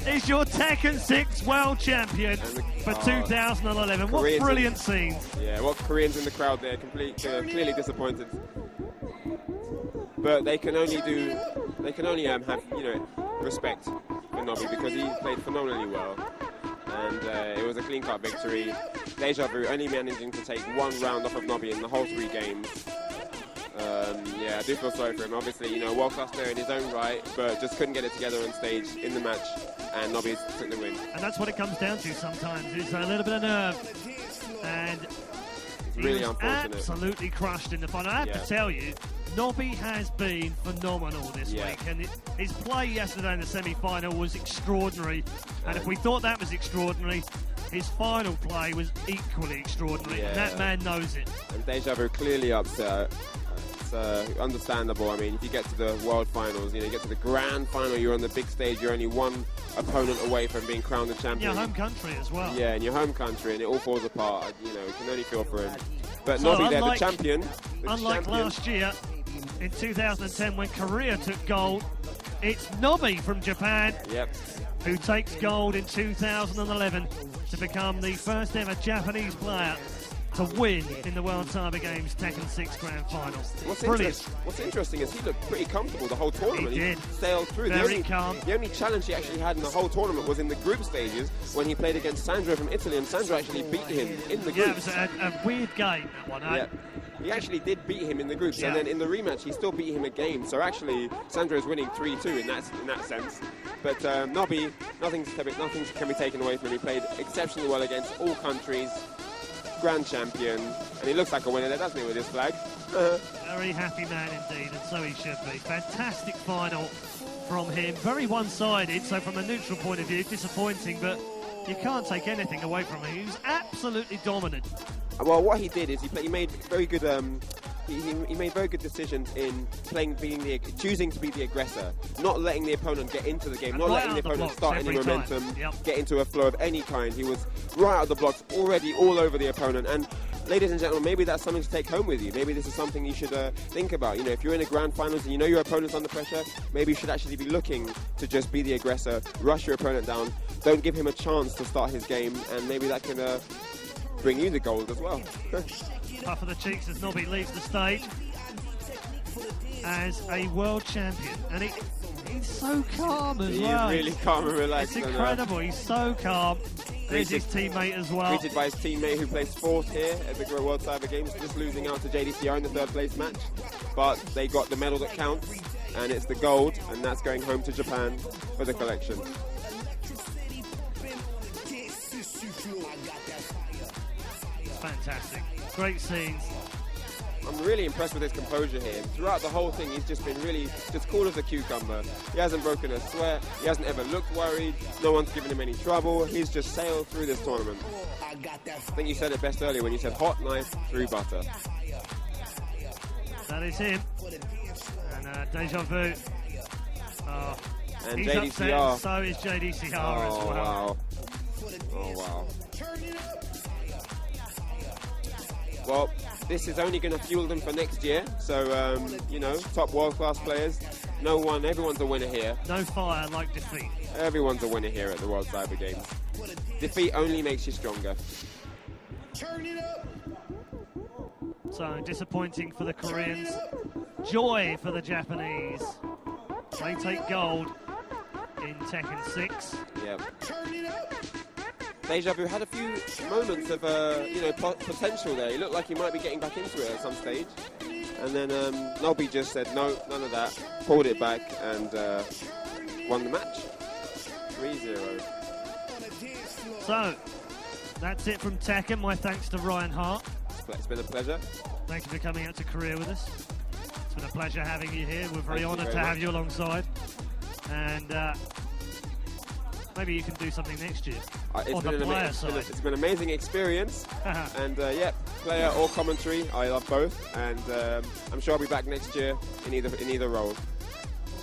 is your Tekken 6 World Champion for 2011. What brilliant scenes. Yeah, what Koreans in the crowd there, clearly disappointed. But they can only have, you know, respect for Nobby because he played phenomenally well. And it was a clean-cut victory. Deja Vu only managing to take one round off of Nobby in the whole 3 games. Yeah, I do feel sorry for him. Obviously, you know, world-class player in his own right, but just couldn't get it together on stage in the match, and Nobby took the win. And that's what it comes down to sometimes, is a little bit of nerve. And it's really unfortunate. Absolutely crushed in the final. I have to tell you, Nobby has been phenomenal this week, and his play yesterday in the semi-final was extraordinary. And if we thought that was extraordinary, his final play was equally extraordinary, and that man knows it. And Deja Vu clearly upset. It's understandable. I mean, if you get to the World Finals, you know, you get to the Grand Final, you're on the big stage, you're only one opponent away from being crowned the champion. In your home country as well. Yeah, in your home country, and it all falls apart. You know, you can only feel for him. But so Nobby there, the champion. Unlike last year, in 2010, when Korea took gold, it's Nobby from Japan who takes gold in 2011 to become the first ever Japanese player to win in the World Cyber Games Tekken 6 Grand Final. What's interesting is he looked pretty comfortable the whole tournament. He did. Sailed through. Very calm. The only challenge he actually had in the whole tournament was in the group stages when he played against Sandro from Italy, and Sandro actually beat him in the groups. Yeah, it was a weird game, that one, eh? Yeah. He actually did beat him in the groups, and then in the rematch he still beat him again. So actually, Sandro is winning 3-2 in that sense. But Nobby, nothing can be taken away from him. He played exceptionally well against all countries. Grand champion, and he looks like a winner there, doesn't he, with his flag? Very happy man indeed, and so he should be. Fantastic final from him. Very one-sided, so from a neutral point of view, disappointing, but you can't take anything away from him. He was absolutely dominant. Well, what he did is he made very good. He made very good decisions in choosing to be the aggressor, not letting the opponent get into the game, not letting the opponent start any momentum, get into a flow of any kind. He was right out of the blocks, already all over the opponent. And ladies and gentlemen, maybe that's something to take home with you. Maybe this is something you should think about. You know, if you're in a grand finals and you know your opponent's under pressure, maybe you should actually be looking to just be the aggressor, rush your opponent down, don't give him a chance to start his game, and maybe that can bring you the gold as well. Puff of the cheeks as Nobby leaves the stage as a world champion, and he's so calm as well. He's really calm and relaxed. It's incredible. He's so calm. There's his teammate as well. Greeted by his teammate who placed 4th here at the World Cyber Games, just losing out to JDCR in the 3rd place match. But they got the medal that counts, and it's the gold, and that's going home to Japan for the collection. Fantastic. Great scenes. I'm really impressed with his composure here. Throughout the whole thing, he's just been really just cool as a cucumber. He hasn't broken a sweat. He hasn't ever looked worried. No one's given him any trouble. He's just sailed through this tournament. I think you said it best earlier when you said hot knife through butter. That is him. And Deja Vu. And he's JDCR. upset, so is JDCR as well. Wow. Oh, wow. Well, this is only going to fuel them for next year. So, you know, top world-class players. Everyone's a winner here. No fire like defeat. Everyone's a winner here at the World Cyber Games. Defeat only makes you stronger. So, disappointing for the Koreans. Joy for the Japanese. They take gold in Tekken 6. Yep. Deja Vu had a few moments of, potential there. He looked like he might be getting back into it at some stage. And then Nobby just said, no, none of that. Pulled it back and won the match. 3-0. So, that's it from Tekken. My thanks to Ryan Hart. It's been a pleasure. Thank you for coming out to Korea with us. It's been a pleasure having you here. We're very honoured to have you alongside. And maybe you can do something next year on the player side. It's been an amazing experience. And player or commentary, I love both. And I'm sure I'll be back next year in either role.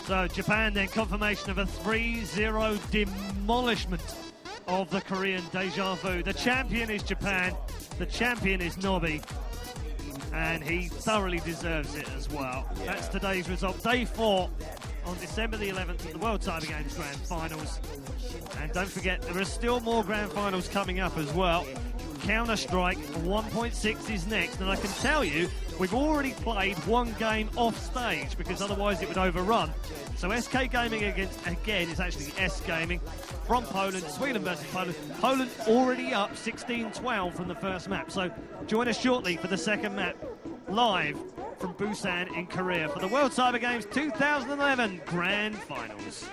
So Japan then, confirmation of a 3-0 demolishment of the Korean Deja Vu. The champion is Japan. The champion is Nobby. And he thoroughly deserves it as well. Yeah. That's today's result. Day 4 on December the 11th at the World Cyber Games Grand Finals. And don't forget, there are still more Grand Finals coming up as well. Counter-Strike 1.6 is next, and I can tell you, we've already played one game off stage because otherwise it would overrun. So SK Gaming again is actually S Gaming from Poland, Sweden versus Poland. Poland already up 16-12 from the first map. So join us shortly for the second map, live from Busan in Korea for the World Cyber Games 2011 Grand Finals.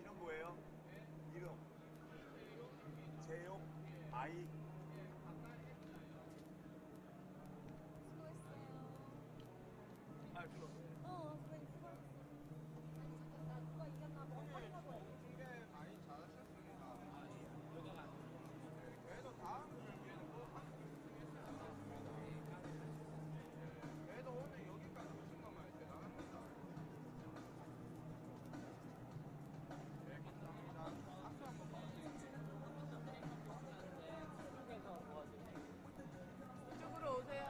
이름 뭐예요? 이름 제용 아이 아 그럼 많이 잘하셨습니다. 그래도 다음 경기에는 뭐 그래도 오늘 여기까지 오신 것만 대단합니다. 네, 감사합니다. 박수 한번 받아주세요. 이쪽으로 오세요.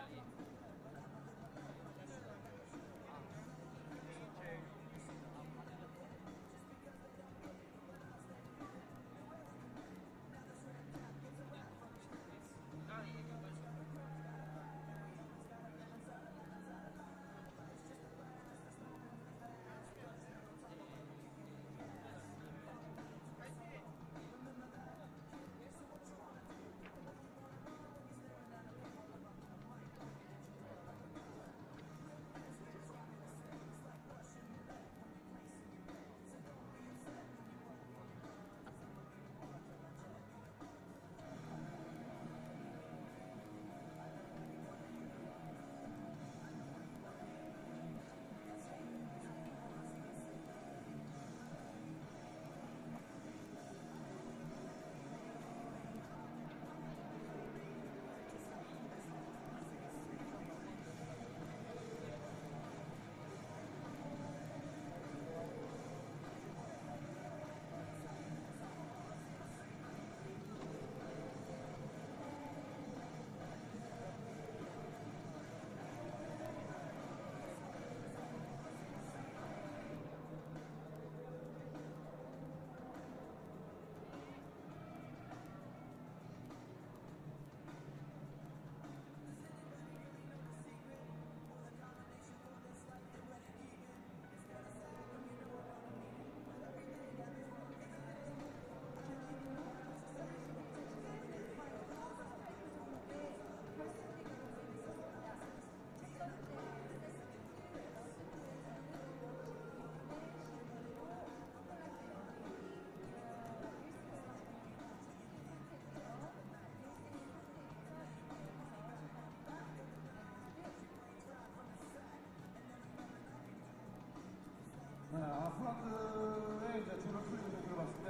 네, 프란드의 이제 주를 풀리는 걸 봤을 때,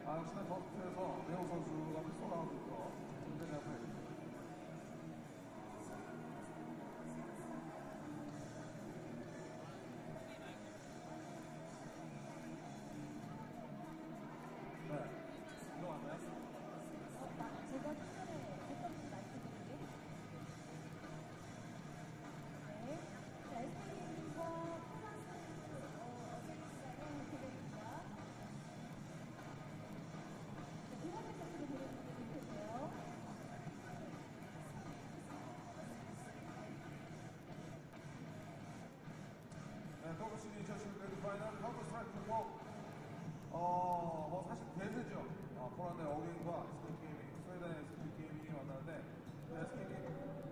역시나 저스트에서 레오 선수가 쏘나오고 있고, 굉장히 잘 보여요. 네, 이거 맞나요? 제가 최근에 했던 말씀드릴게요. 네. 자, SK님과 두 번째 세트로 보내주시면 좋겠네요. WCG 2016 파이널 카운터 스트라이크 뭐 사실 대세죠. 포란의 어게인과 SK 게이밍, 스웨덴의 SK 게이밍이 만나는데 SK 게이밍